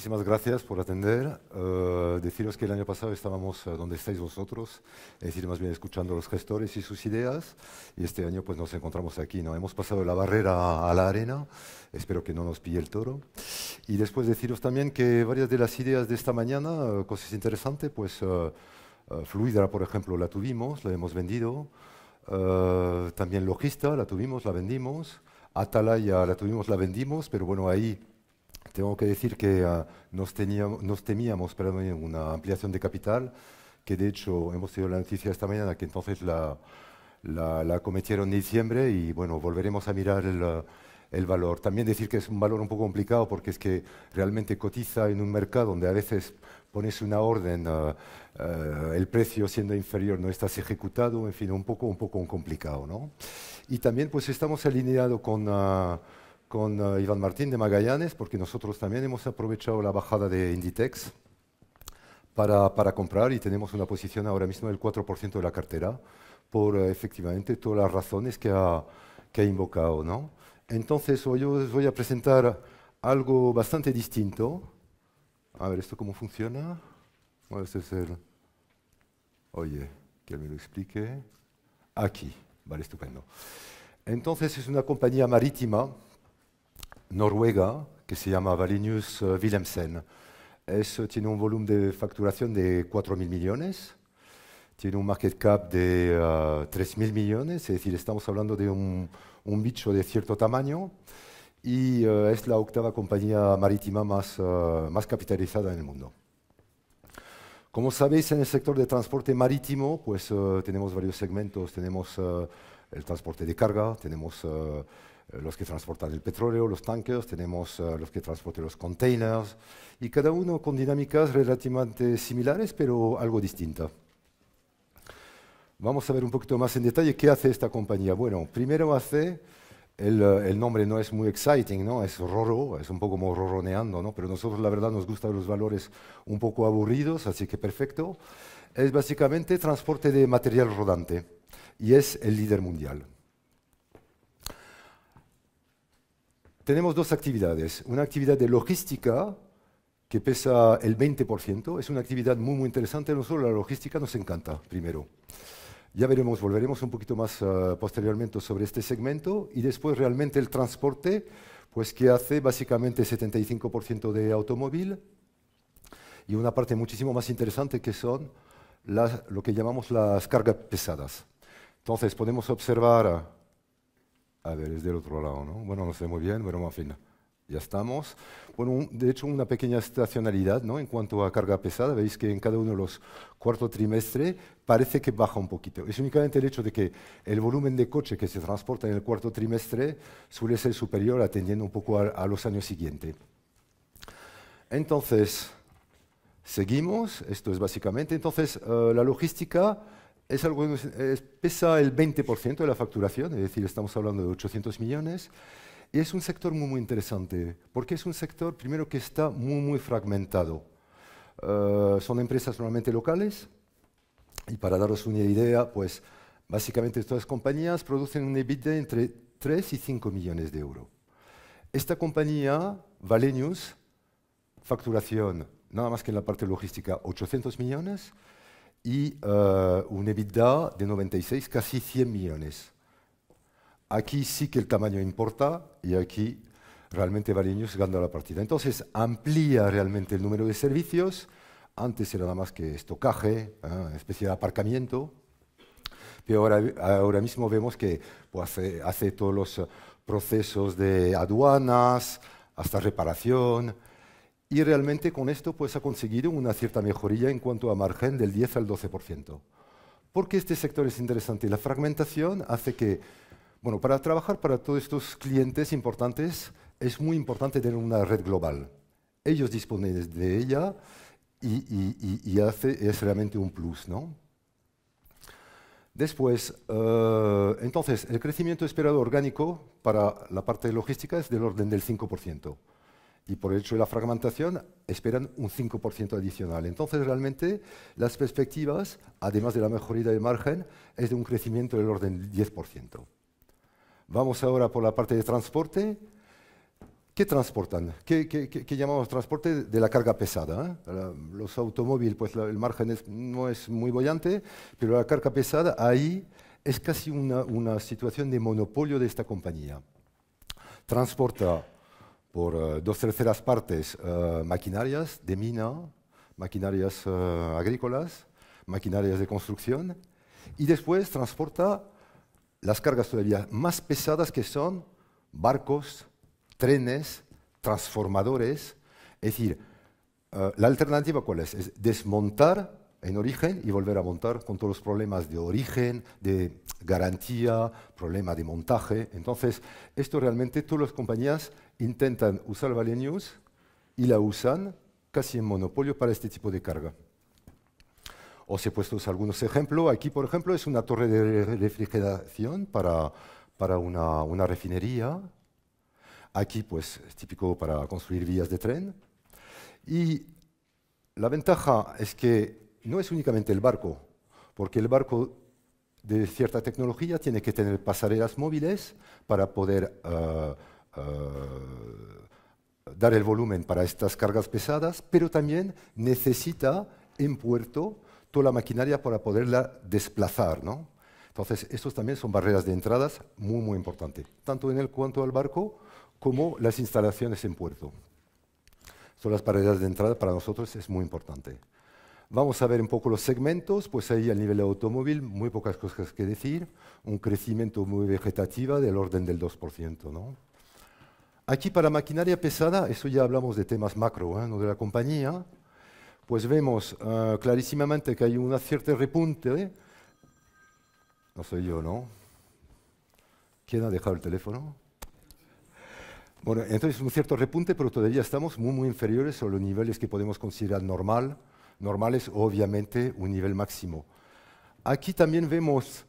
muchísimas gracias por atender. Deciros que el año pasado estábamos donde estáis vosotros, es decir, más bien escuchando a los gestores y sus ideas, y este año pues nos encontramos aquí, ¿no? Hemos pasado la barrera a la arena, espero que no nos pille el toro. Y después deciros también que varias de las ideas de esta mañana, cosas interesantes, pues Fluidra, por ejemplo, la tuvimos, la hemos vendido. También Logista, la tuvimos, la vendimos. Atalaya, la tuvimos, la vendimos, pero bueno, ahí tengo que decir que nos temíamos una ampliación de capital, que de hecho hemos tenido la noticia esta mañana que entonces la cometieron en diciembre y bueno, volveremos a mirar el valor. También decir que es un valor un poco complicado porque es que realmente cotiza en un mercado donde a veces pones una orden, el precio siendo inferior no estás ejecutado, en fin, un poco complicado, ¿no? Y también pues estamos alineados con Iván Martín de Magallanes, porque nosotros también hemos aprovechado la bajada de Inditex para comprar y tenemos una posición ahora mismo del 4% de la cartera, por efectivamente todas las razones que ha invocado, ¿no? Entonces, hoy os voy a presentar algo bastante distinto. A ver, ¿esto cómo funciona? Bueno, este es el... Oye, que me lo explique. Aquí, vale, estupendo. Entonces, es una compañía marítima noruega que se llama Wallenius Wilhelmsen. Tiene un volumen de facturación de 4.000 millones, tiene un market cap de 3.000 millones, es decir, estamos hablando de un bicho de cierto tamaño y es la octava compañía marítima más capitalizada en el mundo. Como sabéis, en el sector de transporte marítimo, pues tenemos varios segmentos. Tenemos el transporte de carga, tenemos los que transportan el petróleo, los tankers, tenemos los que transportan los containers, y cada uno con dinámicas relativamente similares, pero algo distintas. Vamos a ver un poquito más en detalle qué hace esta compañía. Bueno, primero hace, el nombre no es muy exciting, ¿no? Es Roro, es un poco como roroneando, ¿no? Pero nosotros la verdad nos gustan los valores un poco aburridos, así que perfecto. Es básicamente transporte de material rodante y es el líder mundial. Tenemos dos actividades. Una actividad de logística que pesa el 20%. Es una actividad muy interesante. A nosotros la logística nos encanta, primero. Ya veremos, volveremos un poquito más posteriormente sobre este segmento. Y después realmente el transporte, pues que hace básicamente 75% de automóvil. Y una parte muchísimo más interesante que son lo que llamamos las cargas pesadas. Entonces podemos observar... A ver, es del otro lado, ¿no? Bueno, no sé muy bien, pero en fin, ya estamos. Bueno, de hecho, una pequeña estacionalidad, ¿no? En cuanto a carga pesada, veis que en cada uno de los cuarto trimestre parece que baja un poquito. Es únicamente el hecho de que el volumen de coche que se transporta en el cuarto trimestre suele ser superior atendiendo un poco a los años siguientes. Entonces, seguimos. Esto es básicamente. Entonces, la logística... Es algo que pesa el 20% de la facturación, es decir, estamos hablando de 800 millones, y es un sector muy interesante, porque es un sector, primero, que está muy fragmentado. Son empresas normalmente locales, y para daros una idea, pues básicamente todas las compañías producen un EBITDA entre 3 y 5 millones de euros. Esta compañía, Wallenius, facturación, nada más que en la parte logística, 800 millones, y un EBITDA de 96, casi 100 millones. Aquí sí que el tamaño importa y aquí realmente Wallenius gana la partida. Entonces amplía realmente el número de servicios. Antes era nada más que estocaje, especie de aparcamiento, pero ahora mismo vemos que pues, hace todos los procesos de aduanas, hasta reparación. Y realmente con esto pues, ha conseguido una cierta mejoría en cuanto a margen del 10 al 12%. ¿Por qué este sector es interesante? La fragmentación hace que, bueno, para trabajar para todos estos clientes importantes es muy importante tener una red global. Ellos disponen de ella y es realmente un plus, ¿no? Después, entonces, el crecimiento esperado orgánico para la parte de logística es del orden del 5%. Y por el hecho de la fragmentación esperan un 5% adicional. Entonces, realmente, las perspectivas, además de la mejoría de margen, es de un crecimiento del orden del 10%. Vamos ahora por la parte de transporte, ¿Qué transportan? ¿Qué llamamos transporte de la carga pesada? Los automóviles, pues el margen no es muy boyante, pero la carga pesada ahí es casi una situación de monopolio de esta compañía. Transporta por 2/3 partes maquinarias de mina, maquinarias agrícolas, maquinarias de construcción, y después transporta las cargas todavía más pesadas que son barcos, trenes, transformadores. Es decir, la alternativa ¿cuál es? Es desmontar en origen y volver a montar con todos los problemas de origen, de garantía, problema de montaje. Entonces, esto realmente todas las compañías intentan usar Wallenius y la usan casi en monopolio para este tipo de carga. Os he puesto algunos ejemplos. Aquí, por ejemplo, es una torre de refrigeración para una refinería. Aquí, pues, es típico para construir vías de tren. Y la ventaja es que no es únicamente el barco, porque el barco de cierta tecnología tiene que tener pasarelas móviles para poder dar el volumen para estas cargas pesadas, pero también necesita en puerto toda la maquinaria para poderla desplazar, ¿no? Entonces, estos también son barreras de entradas muy, muy importantes, tanto en cuanto al barco como las instalaciones en puerto. Son las barreras de entrada para nosotros es muy importante. Vamos a ver un poco los segmentos, pues ahí a nivel de automóvil muy pocas cosas que decir, un crecimiento muy vegetativo del orden del 2%, ¿no? Aquí para maquinaria pesada, eso ya hablamos de temas macro, no de la compañía, pues vemos clarísimamente que hay un cierto repunte. No soy yo, ¿no? ¿Quién ha dejado el teléfono? Bueno, entonces un cierto repunte, pero todavía estamos muy, muy inferiores a los niveles que podemos considerar normales, obviamente un nivel máximo. Aquí también vemos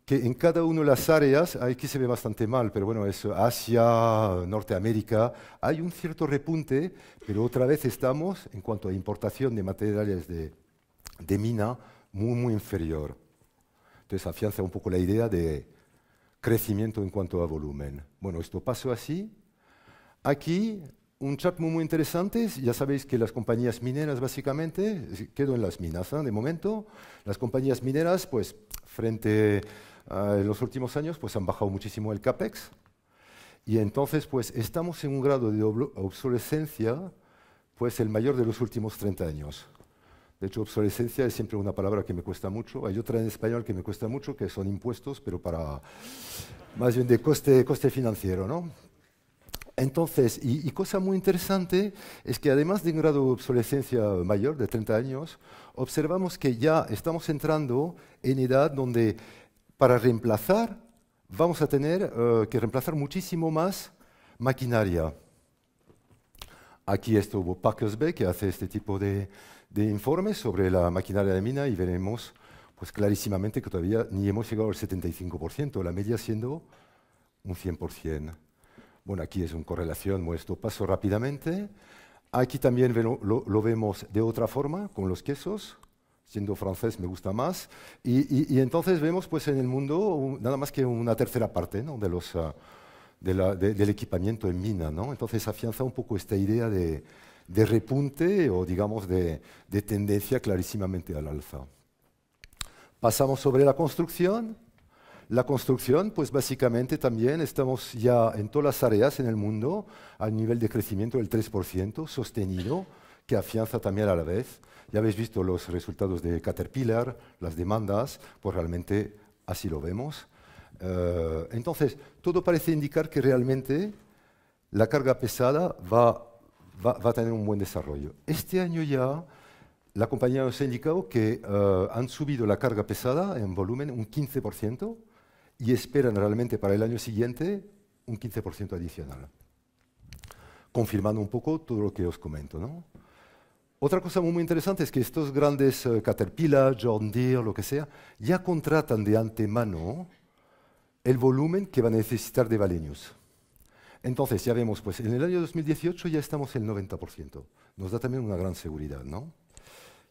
que en cada una de las áreas, aquí se ve bastante mal, pero bueno, es Asia, Norteamérica, hay un cierto repunte, pero otra vez estamos, en cuanto a importación de materiales de mina, muy, muy inferior. Entonces afianza un poco la idea de crecimiento en cuanto a volumen. Bueno, esto pasó así. Aquí, un chart muy, muy interesante. Ya sabéis que las compañías mineras, básicamente, quedo en las minas, ¿no? De momento, las compañías mineras, pues, frente a los últimos años, pues han bajado muchísimo el CAPEX. Y entonces, pues, estamos en un grado de obsolescencia, pues, el mayor de los últimos 30 años. De hecho, obsolescencia es siempre una palabra que me cuesta mucho. Hay otra en español que me cuesta mucho, que son impuestos, pero para más bien de coste financiero, ¿no? Entonces, y cosa muy interesante es que además de un grado de obsolescencia mayor de 30 años, observamos que ya estamos entrando en edad donde para reemplazar vamos a tener que reemplazar muchísimo más maquinaria. Aquí estuvo Parkersbeck, que hace este tipo de informes sobre la maquinaria de mina y veremos pues, clarísimamente que todavía ni hemos llegado al 75%, la media siendo un 100%. Bueno, aquí es una correlación, esto paso rápidamente. Aquí también lo vemos de otra forma, con los quesos. Siendo francés me gusta más. Y entonces vemos pues, en el mundo nada más que una tercera parte, ¿no? Del equipamiento en mina, ¿no? Entonces afianza un poco esta idea de repunte o digamos de tendencia clarísimamente al alza. Pasamos sobre la construcción. La construcción, pues básicamente también estamos ya en todas las áreas en el mundo a nivel de crecimiento del 3% sostenido, que afianza también a la vez. Ya habéis visto los resultados de Caterpillar, las demandas, pues realmente así lo vemos. Entonces, todo parece indicar que realmente la carga pesada va a tener un buen desarrollo. Este año ya la compañía nos ha indicado que han subido la carga pesada en volumen un 15%, y esperan realmente para el año siguiente un 15% adicional, confirmando un poco todo lo que os comento, ¿no? Otra cosa muy interesante es que estos grandes Caterpillar, John Deere, lo que sea, ya contratan de antemano el volumen que van a necesitar de Wallenius. Entonces, ya vemos, pues en el año 2018 ya estamos en el 90%. Nos da también una gran seguridad, ¿no?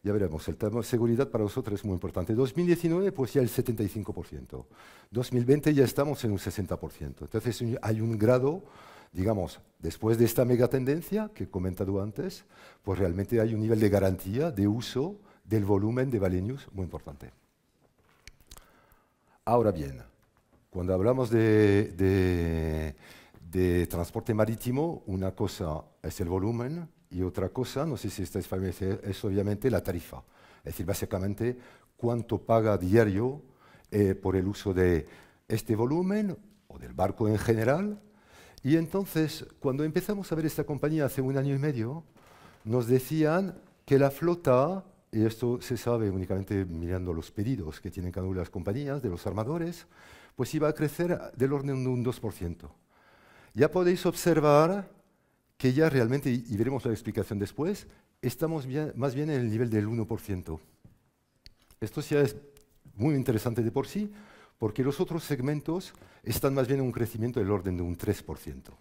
Ya veremos, el tema de seguridad para nosotros es muy importante. 2019, pues ya el 75%. 2020 ya estamos en un 60%. Entonces hay un grado digamos, después de esta megatendencia que he comentado antes, pues realmente hay un nivel de garantía de uso del volumen de Valenius muy importante. Ahora bien, cuando hablamos de transporte marítimo, una cosa es el volumen y otra cosa, no sé si estáis familiarizados, es obviamente la tarifa. Es decir, básicamente, cuánto paga diario por el uso de este volumen o del barco en general. Y entonces, cuando empezamos a ver esta compañía hace 1 año y medio, nos decían que la flota, y esto se sabe únicamente mirando los pedidos que tienen cada una de las compañías, de los armadores, pues iba a crecer del orden de un 2%. Ya podéis observar que ya realmente, y veremos la explicación después, estamos más bien en el nivel del 1%. Esto ya es muy interesante de por sí, porque los otros segmentos están más bien en un crecimiento del orden de un 3%.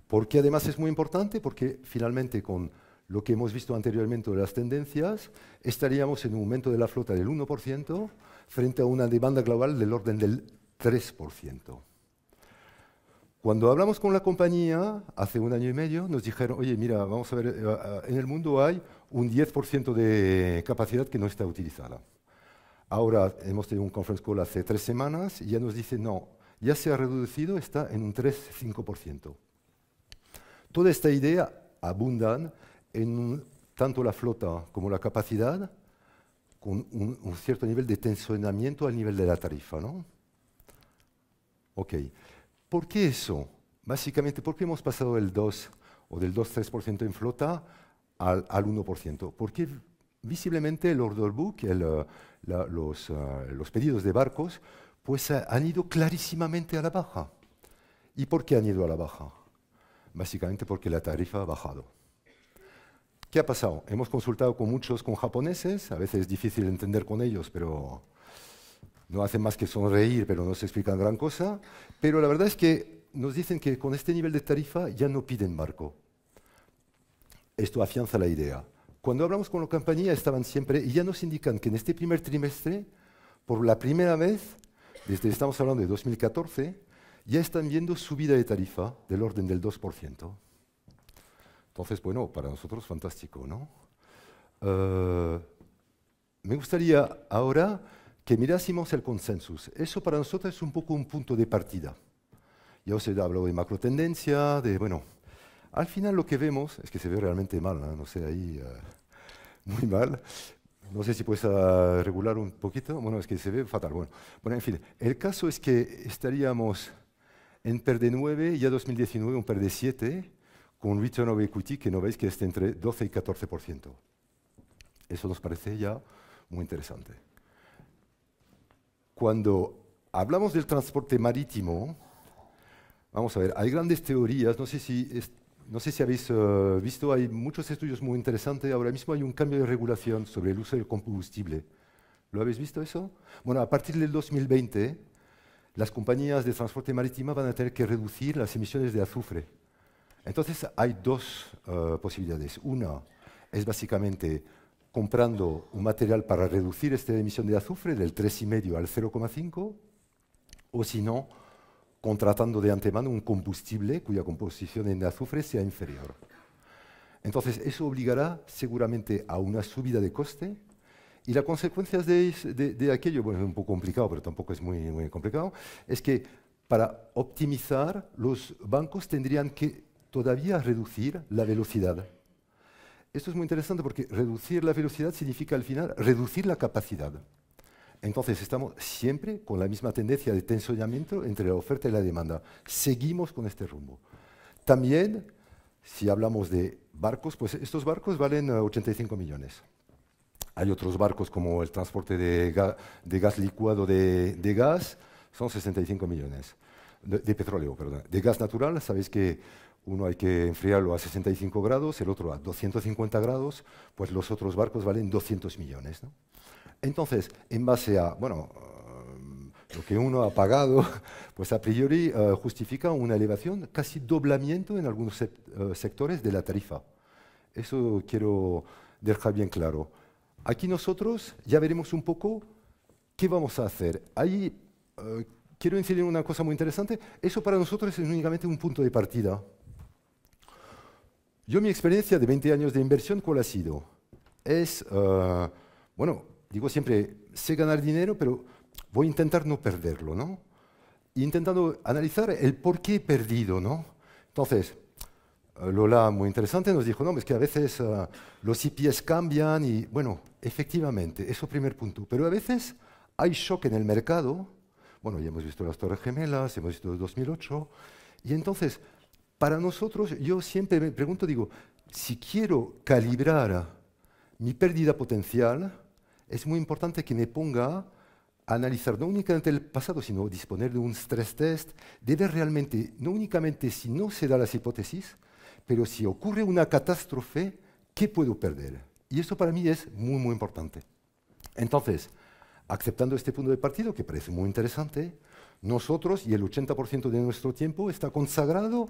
Porque además es muy importante, porque finalmente con lo que hemos visto anteriormente de las tendencias, estaríamos en un aumento de la flota del 1% frente a una demanda global del orden del 3%. Cuando hablamos con la compañía, hace 1 año y medio, nos dijeron, oye, mira, vamos a ver, en el mundo hay un 10% de capacidad que no está utilizada. Ahora hemos tenido un conference call hace 3 semanas y ya nos dicen, no, ya se ha reducido, está en un 3-5%. Toda esta idea abundan en tanto la flota como la capacidad, con un cierto nivel de tensionamiento al nivel de la tarifa, ¿no? Ok. ¿Por qué eso? Básicamente, ¿por qué hemos pasado del 2 o del 2-3% en flota al 1%? Porque visiblemente el order book, los pedidos de barcos, pues han ido clarísimamente a la baja. ¿Y por qué han ido a la baja? Básicamente porque la tarifa ha bajado. ¿Qué ha pasado? Hemos consultado con muchos japoneses, a veces es difícil entender con ellos, pero no hacen más que sonreír, pero no se explican gran cosa. Pero la verdad es que nos dicen que con este nivel de tarifa ya no piden barco. Esto afianza la idea. Cuando hablamos con la compañía estaban siempre, y ya nos indican que en este primer trimestre, por la primera vez, estamos hablando de 2014, ya están viendo subida de tarifa del orden del 2%. Entonces, bueno, para nosotros fantástico, ¿no? Me gustaría ahora que mirásemos el consensus. Eso para nosotros es un poco un punto de partida. Ya os he hablado de macro tendencia, de, bueno, al final lo que vemos es que se ve realmente mal, no sé, ahí muy mal. No sé si puedes regular un poquito. Bueno, es que se ve fatal. Bueno, en fin, el caso es que estaríamos en PER de 9, ya 2019 un PER de 7, con un return of equity que no veis que está entre 12 y 14%. Eso nos parece ya muy interesante. Cuando hablamos del transporte marítimo, vamos a ver, hay grandes teorías, no sé si habéis visto, hay muchos estudios muy interesantes. Ahora mismo hay un cambio de regulación sobre el uso del combustible. ¿Lo habéis visto eso? Bueno, a partir del 2020, las compañías de transporte marítimo van a tener que reducir las emisiones de azufre. Entonces, hay dos posibilidades. Una es básicamente comprando un material para reducir esta emisión de azufre del 3,5 al 0,5, o si no, contratando de antemano un combustible cuya composición en azufre sea inferior. Entonces, eso obligará seguramente a una subida de coste, y las consecuencias de aquello, bueno, es un poco complicado, pero tampoco es muy complicado, es que para optimizar, los bancos tendrían que todavía reducir la velocidad. Esto es muy interesante porque reducir la velocidad significa al final reducir la capacidad. Entonces estamos siempre con la misma tendencia de tensionamiento entre la oferta y la demanda. Seguimos con este rumbo. También, si hablamos de barcos, pues estos barcos valen 85 millones. Hay otros barcos como el transporte de gas licuado de gas, son 65 millones. De petróleo, perdón. De gas natural, sabéis que uno hay que enfriarlo a 65 grados, el otro a 250 grados, pues los otros barcos valen 200 millones, ¿no? Entonces, en base a, bueno, lo que uno ha pagado, pues a priori justifica una elevación, casi doblamiento en algunos sectores de la tarifa. Eso quiero dejar bien claro. Aquí nosotros ya veremos un poco qué vamos a hacer. Hay quiero incidir en una cosa muy interesante. Eso para nosotros es únicamente un punto de partida. Mi experiencia de 20 años de inversión, ¿cuál ha sido? Bueno, digo siempre, sé ganar dinero, pero voy a intentar no perderlo, ¿no? Intentando analizar el por qué he perdido, ¿no? Entonces, Lola, muy interesante, nos dijo, no, es que a veces los EPS cambian y, bueno, efectivamente, eso primer punto. Pero a veces hay shock en el mercado. Bueno, ya hemos visto las Torres Gemelas, hemos visto el 2008. Y entonces, para nosotros, yo siempre me pregunto, digo, si quiero calibrar mi pérdida potencial, es muy importante que me ponga a analizar no únicamente el pasado, sino disponer de un stress test, de ver realmente, no únicamente si no se da las hipótesis, pero si ocurre una catástrofe, ¿qué puedo perder? Y eso para mí es muy, muy importante. Entonces, aceptando este punto de partida, que parece muy interesante, nosotros y el 80% de nuestro tiempo está consagrado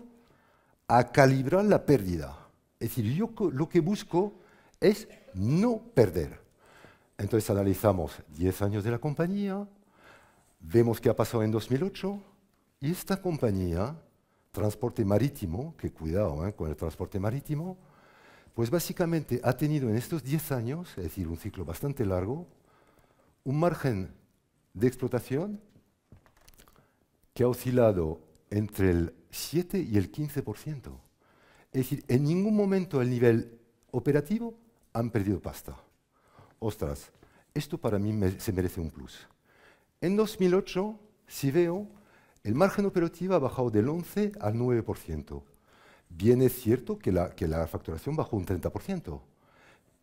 a calibrar la pérdida. Es decir, yo lo que busco es no perder. Entonces analizamos 10 años de la compañía, vemos qué ha pasado en 2008, y esta compañía, transporte marítimo, que cuidado con el transporte marítimo, pues básicamente ha tenido en estos 10 años, es decir, un ciclo bastante largo, un margen de explotación que ha oscilado entre el 7 y el 15%. Es decir, en ningún momento al nivel operativo han perdido pasta. Ostras, esto para mí se merece un plus. En 2008, si veo, el margen operativo ha bajado del 11 al 9%. Bien es cierto que la facturación bajó un 30%,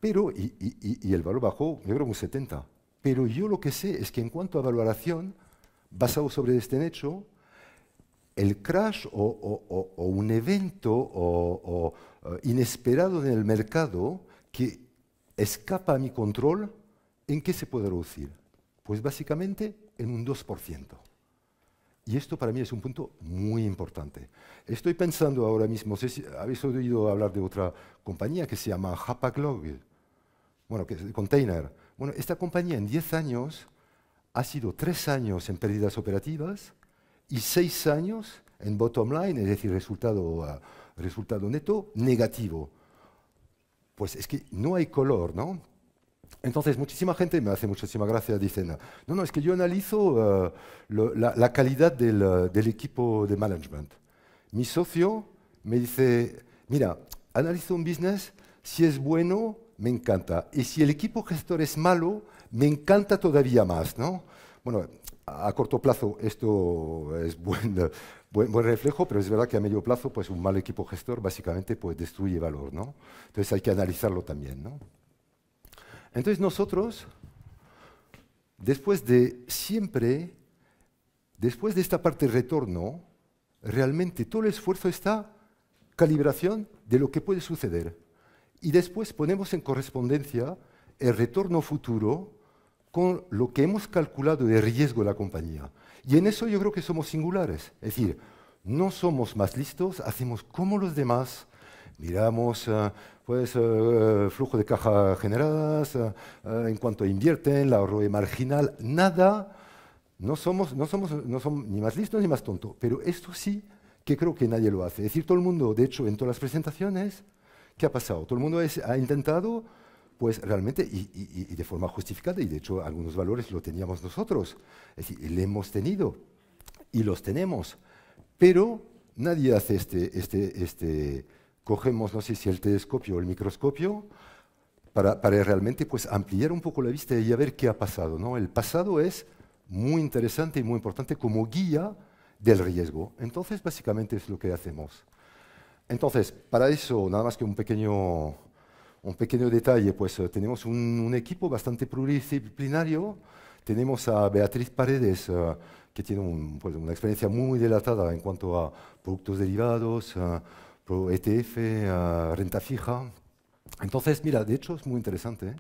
pero, y el valor bajó, yo creo, un 70%. Pero yo lo que sé es que en cuanto a valoración, basado sobre este hecho, el crash o un evento inesperado en el mercado que escapa a mi control, ¿en qué se puede reducir? Pues básicamente en un 2%. Y esto para mí es un punto muy importante. Estoy pensando ahora mismo, no sé si habéis oído hablar de otra compañía que se llama Hapag-Lloyd, bueno, que es de container. Bueno, esta compañía en 10 años ha sido 3 años en pérdidas operativas y 6 años en bottom line, es decir, resultado neto negativo. Pues es que no hay color, ¿no? Entonces, muchísima gente, me hace muchísima gracia, dicen, no, es que yo analizo la calidad del equipo de management. Mi socio me dice, mira, analizo un business, si es bueno, me encanta. Y si el equipo gestor es malo, me encanta todavía más, ¿no? Bueno, a corto plazo esto es buen reflejo, pero es verdad que a medio plazo pues un mal equipo gestor básicamente pues destruye valor, ¿no? Entonces hay que analizarlo también, ¿no? Entonces nosotros, después de esta parte de retorno, realmente todo el esfuerzo está calibración de lo que puede suceder. Y después ponemos en correspondencia el retorno futuro con lo que hemos calculado de riesgo de la compañía. Y en eso yo creo que somos singulares. Es decir, no somos más listos, hacemos como los demás, miramos flujo de caja generadas, en cuanto invierten, la ROE marginal, nada. No somos ni más listos ni más tontos. Pero esto sí que creo que nadie lo hace. Es decir, todo el mundo, de hecho, en todas las presentaciones, ¿qué ha pasado? Todo el mundo ha intentado, pues realmente, y de forma justificada, y de hecho algunos valores lo teníamos nosotros. Es decir, le hemos tenido y los tenemos. Pero nadie hace cogemos, no sé si el telescopio o el microscopio, para realmente pues, ampliar un poco la vista y a ver qué ha pasado, ¿no? El pasado es muy interesante y muy importante como guía del riesgo. Entonces, básicamente es lo que hacemos. Entonces, para eso, nada más que un pequeño detalle, pues tenemos un equipo bastante pluridisciplinario. Tenemos a Beatriz Paredes, que tiene pues, una experiencia muy dilatada en cuanto a productos derivados, ETF, renta fija. Entonces, mira, de hecho es muy interesante.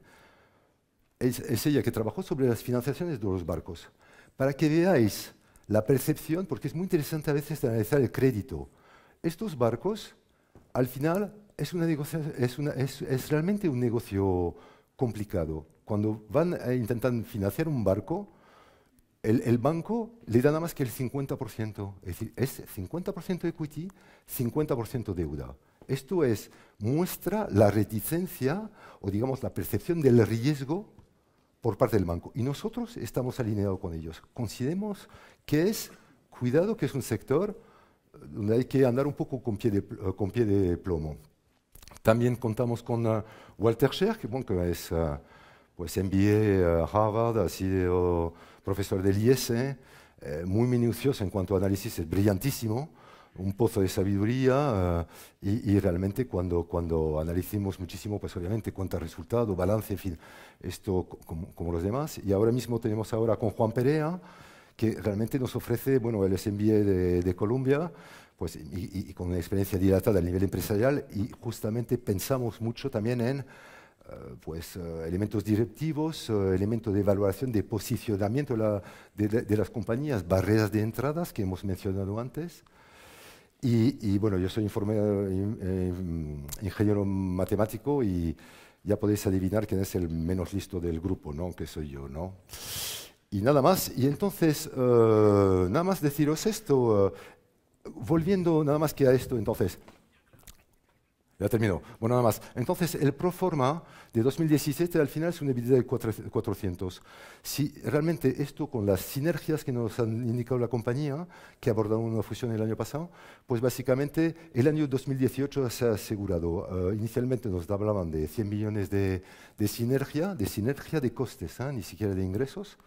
Es ella que trabajó sobre las financiaciones de los barcos. Para que veáis la percepción, porque es muy interesante a veces analizar el crédito. Estos barcos, al final, es realmente un negocio complicado. Cuando van a intentar financiar un barco, el banco le da nada más que el 50%. Es decir, es 50% equity, 50% deuda. Esto muestra la reticencia o, digamos, la percepción del riesgo por parte del banco. Y nosotros estamos alineados con ellos. Consideramos que cuidado, que es un sector donde hay que andar un poco con pie de plomo. También contamos con Walter Scher, que es pues MBA Harvard, ha sido profesor del IES, muy minucioso en cuanto a análisis, es brillantísimo, un pozo de sabiduría y realmente cuando analicemos muchísimo, pues obviamente cuenta resultado, balance, en fin, esto como los demás. Y ahora mismo tenemos con Juan Perea, que realmente nos ofrece, bueno, él es MBA de Columbia, pues, y con una experiencia dilatada a nivel empresarial, y justamente pensamos mucho también en elementos directivos, elementos de evaluación, de posicionamiento de las compañías, barreras de entradas que hemos mencionado antes. Y bueno, yo soy ingeniero matemático y ya podéis adivinar quién es el menos listo del grupo, ¿no? Que soy yo, ¿no? Y nada más. Y entonces, nada más deciros esto, volviendo nada más que a esto, entonces, ya termino. Bueno, nada más. Entonces, el pro forma de 2017 al final es una EBITDA de 400. Si realmente esto con las sinergias que nos han indicado la compañía, que abordaron una fusión el año pasado, pues básicamente el año 2018 se ha asegurado. Inicialmente nos hablaban de 100 millones de sinergia de costes, ni siquiera de ingresos.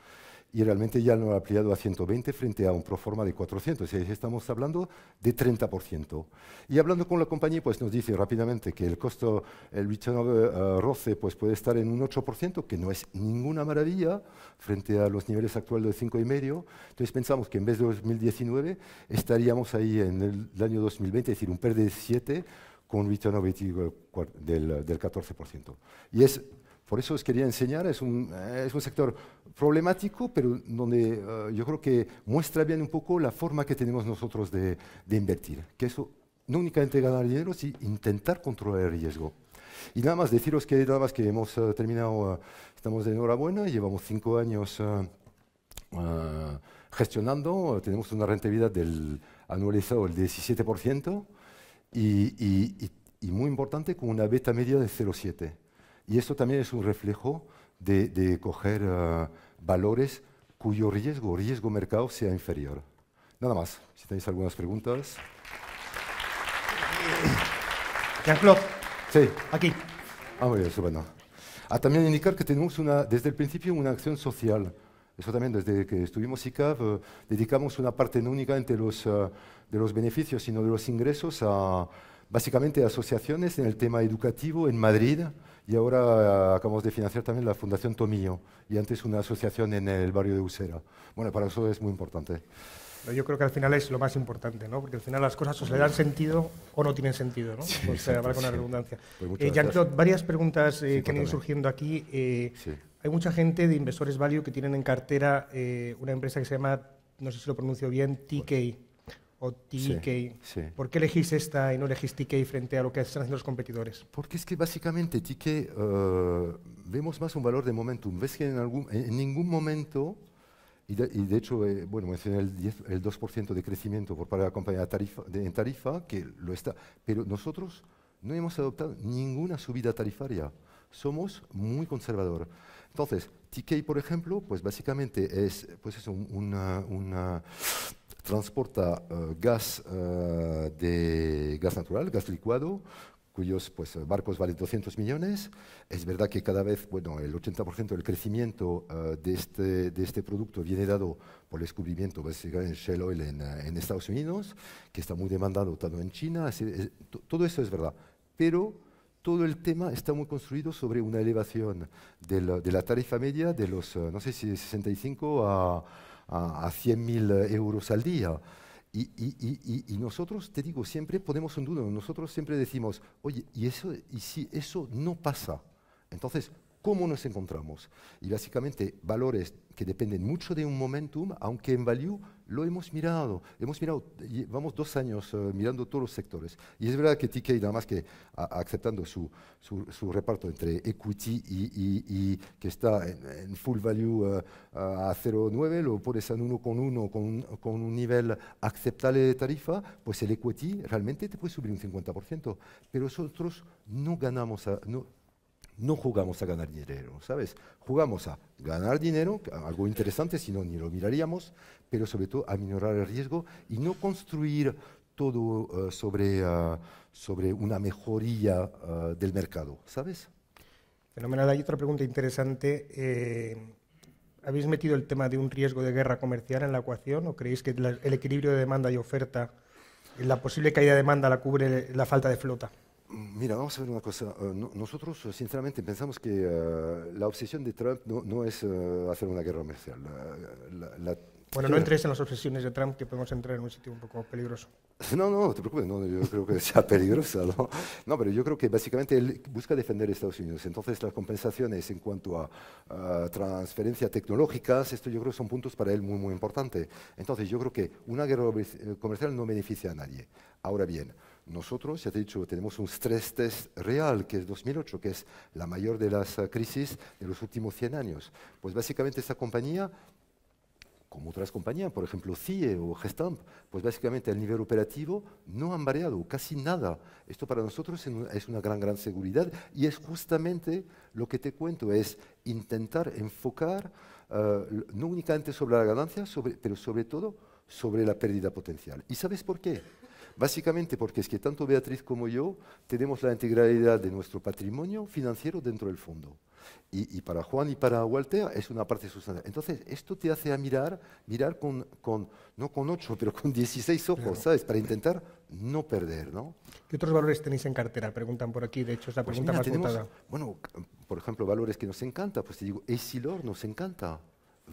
Y realmente ya lo ha ampliado a 120 frente a un proforma de 400. Estamos hablando de 30%. Y hablando con la compañía, pues nos dice rápidamente que el costo, el return of ROCE, pues puede estar en un 8%, que no es ninguna maravilla frente a los niveles actuales de 5,5. Entonces pensamos que en vez de 2019 estaríamos ahí en el año 2020, es decir, un PER de 7 con un return of equity del 14%. Y por eso os quería enseñar, es un sector problemático, pero donde yo creo que muestra bien un poco la forma que tenemos nosotros de invertir, que eso no únicamente ganar dinero, sino intentar controlar el riesgo. Y nada más deciros que hemos terminado, estamos de enhorabuena, llevamos 5 años gestionando, tenemos una rentabilidad anualizado del 17% y muy importante, con una beta media de 0,7. Y esto también es un reflejo de coger valores cuyo riesgo mercado sea inferior. Nada más, si tenéis algunas preguntas. Jean-Claude, sí. aquí. Muy bien, estupendo. También indicar que tenemos desde el principio una acción social. Eso también, desde que estuvimos ICAV, dedicamos una parte no únicamente de los beneficios, sino de los ingresos básicamente a asociaciones en el tema educativo en Madrid. Y ahora acabamos de financiar también la Fundación Tomillo y antes una asociación en el barrio de Usera. Bueno, para eso es muy importante. Yo creo que al final es lo más importante, ¿no? Porque al final las cosas o se le dan sentido o no tienen sentido, ¿no? Sí, pues hablar con la redundancia. Pues Jean-Claude, varias preguntas que han ido surgiendo aquí. Sí. Hay mucha gente de inversores value que tienen en cartera una empresa que se llama, no sé si lo pronuncio bien, TK o TK. Sí. ¿Por qué elegís esta y no elegís TK frente a lo que están haciendo los competidores? Porque es que básicamente TK vemos más un valor de momentum. Ves que en ningún momento, y de hecho, bueno, mencioné el 2% de crecimiento por parte de la compañía en tarifa, que lo está, pero nosotros no hemos adoptado ninguna subida tarifaria. Somos muy conservadores. Entonces, TK, por ejemplo, pues básicamente transporta gas natural, gas licuado, cuyos barcos valen 200 millones. Es verdad que cada vez, bueno, el 80% del crecimiento de este producto viene dado por el descubrimiento básicamente en Shell Oil en Estados Unidos, que está muy demandado tanto en China. Todo eso es verdad, pero todo el tema está muy construido sobre una elevación de la tarifa media de los, no sé si 65 a 100.000 euros al día. Y nosotros, te digo, siempre ponemos un duda. Nosotros siempre decimos, oye, ¿y si eso no pasa? Entonces, ¿Cómo nos encontramos? Y básicamente valores que dependen mucho de un momentum, aunque en value lo hemos mirado. Llevamos 2 años mirando todos los sectores. Y es verdad que TK, nada más que aceptando su reparto entre equity y que está en full value a 0,9, lo pones en 1,1 con un nivel aceptable de tarifa, pues el equity realmente te puede subir un 50%. Pero nosotros no ganamos no jugamos a ganar dinero, ¿sabes? Jugamos a ganar dinero, algo interesante, si no, ni lo miraríamos, pero sobre todo a minorar el riesgo y no construir todo sobre una mejoría del mercado, ¿sabes? Fenomenal. Hay otra pregunta interesante. ¿Habéis metido el tema de un riesgo de guerra comercial en la ecuación o creéis que el equilibrio de demanda y oferta, la posible caída de demanda la cubre la falta de flota? Mira, vamos a ver una cosa. Nosotros, sinceramente, pensamos que la obsesión de Trump no es hacer una guerra comercial. Bueno, no entres en las obsesiones de Trump, que podemos entrar en un sitio un poco peligroso. No te preocupes, no, yo creo que sea peligrosa, ¿no? No, pero yo creo que básicamente él busca defender a Estados Unidos. Entonces, las compensaciones en cuanto a transferencias tecnológicas, esto yo creo que son puntos para él muy, muy importantes. Entonces, yo creo que una guerra comercial no beneficia a nadie. Ahora bien, nosotros, ya te he dicho, tenemos un stress test real, que es 2008, que es la mayor de las crisis de los últimos 100 años. Pues básicamente esta compañía, como otras compañías, por ejemplo CIE o Gestamp, pues básicamente el nivel operativo no han variado casi nada. Esto para nosotros es una gran seguridad y es justamente lo que te cuento, es intentar enfocar no únicamente sobre la ganancia, pero sobre todo sobre la pérdida potencial. ¿Y sabes por qué? Básicamente porque es que tanto Beatriz como yo tenemos la integralidad de nuestro patrimonio financiero dentro del fondo. Y para Juan y para Walter es una parte sustancial. Entonces, esto te hace a mirar no con 8, pero con 16 ojos, claro, ¿sabes? Para intentar no perder, ¿no? ¿Qué otros valores tenéis en cartera? Preguntan por aquí, de hecho es la pregunta más votada. Bueno, por ejemplo, valores que nos encanta, pues te digo, Essilor nos encanta.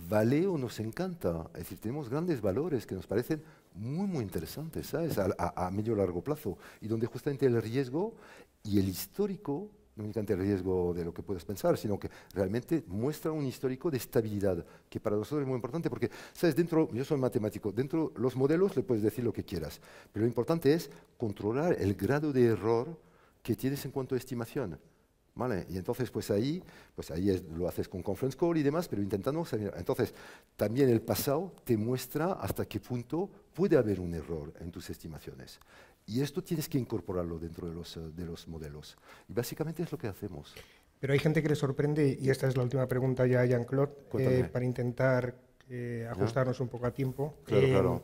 Valeo nos encanta, es decir, tenemos grandes valores que nos parecen muy interesantes, ¿sabes? A medio y largo plazo, y donde justamente el riesgo y el histórico, no únicamente el riesgo de lo que puedes pensar, sino que realmente muestra un histórico de estabilidad, que para nosotros es muy importante, porque, ¿sabes? Yo soy matemático, dentro de los modelos le puedes decir lo que quieras, pero lo importante es controlar el grado de error que tienes en cuanto a estimación. ¿Vale? Y entonces, pues ahí lo haces con conference call y demás, pero intentando salir. Entonces, también el pasado te muestra hasta qué punto puede haber un error en tus estimaciones. Y esto tienes que incorporarlo dentro de los modelos. Y básicamente es lo que hacemos. Pero hay gente que le sorprende, y esta es la última pregunta ya, Jean-Claude, para intentar ajustarnos un poco a tiempo. Claro.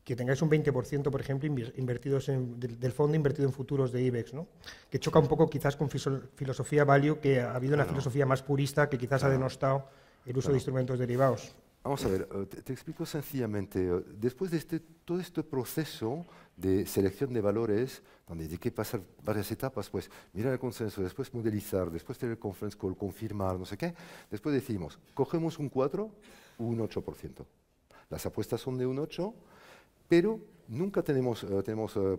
Que tengáis un 20%, por ejemplo, invertidos del fondo invertido en futuros de IBEX, ¿no? Que choca un poco quizás con filosofía value, que ha habido una filosofía más purista que quizás ha denostado el uso de instrumentos derivados. Vamos a ver, te explico sencillamente. Después de todo este proceso de selección de valores, donde hay que pasar varias etapas, pues mirar el consenso, después modelizar, después tener conference call, confirmar, no sé qué, después decimos, cogemos un 4 o un 8%. Las apuestas son de un 8%, pero nunca tenemos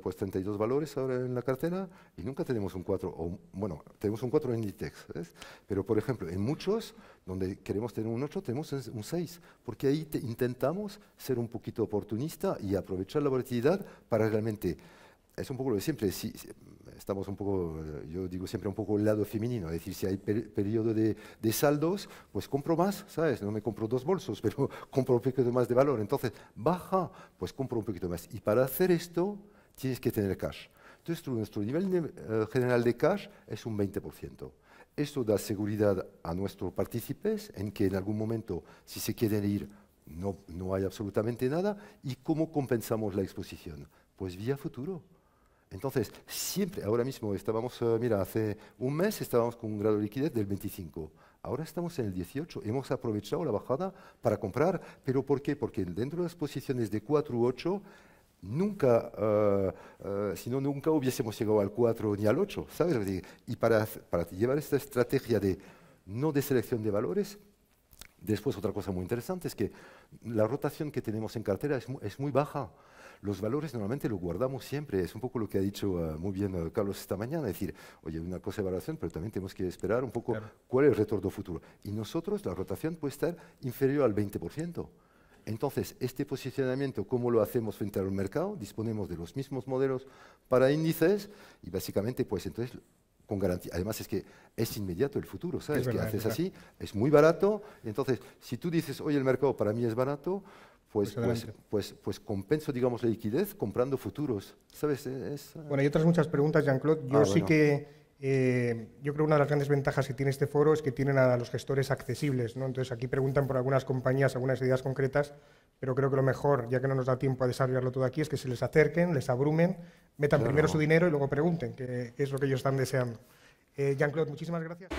pues 32 valores ahora en la cartera y nunca tenemos un 4, bueno, tenemos un 4 en Inditex, ¿ves? Pero por ejemplo, en muchos, donde queremos tener un 8, tenemos un 6, porque ahí intentamos ser un poquito oportunista y aprovechar la volatilidad para realmente, es un poco lo de siempre, si estamos un poco, yo digo siempre un poco el lado femenino, es decir, si hay periodo de saldos, pues compro más, ¿sabes? No me compro 2 bolsos, pero compro un poquito más de valor. Entonces, baja, pues compro un poquito más. Y para hacer esto, tienes que tener cash. Entonces, nuestro nivel general de cash es un 20%. Esto da seguridad a nuestros partícipes en que en algún momento, si se quieren ir, no hay absolutamente nada. ¿Y cómo compensamos la exposición? Pues vía futuro. Entonces, siempre, ahora mismo estábamos, mira, hace un mes estábamos con un grado de liquidez del 25. Ahora estamos en el 18. Hemos aprovechado la bajada para comprar. ¿Pero por qué? Porque dentro de las posiciones de 4 u 8, nunca, si no, nunca hubiésemos llegado al 4 ni al 8, ¿sabes? Y para llevar esta estrategia de selección de valores, después otra cosa muy interesante es que la rotación que tenemos en cartera es muy baja. los valores normalmente los guardamos siempre. Es un poco lo que ha dicho muy bien Carlos esta mañana. Es decir, oye, una cosa es evaluación, pero también tenemos que esperar un poco cuál es el retorno futuro. Y nosotros, la rotación puede estar inferior al 20%. Entonces, este posicionamiento, ¿cómo lo hacemos frente al mercado? Disponemos de los mismos modelos para índices y básicamente, pues entonces, con garantía. Además, es que es inmediato el futuro, ¿sabes? Es que haces así, es muy barato. Entonces, si tú dices, oye, el mercado para mí es barato, pues compenso, digamos, la liquidez comprando futuros, ¿sabes? Bueno, hay otras muchas preguntas, Jean-Claude. Yo sí que... yo creo que una de las grandes ventajas que tiene este foro es que tienen a los gestores accesibles, ¿no? Entonces aquí preguntan por algunas compañías, algunas ideas concretas, pero creo que lo mejor, ya que no nos da tiempo a desarrollarlo todo aquí, es que se les acerquen, les abrumen, metan primero su dinero y luego pregunten, que es lo que ellos están deseando. Jean-Claude, muchísimas gracias.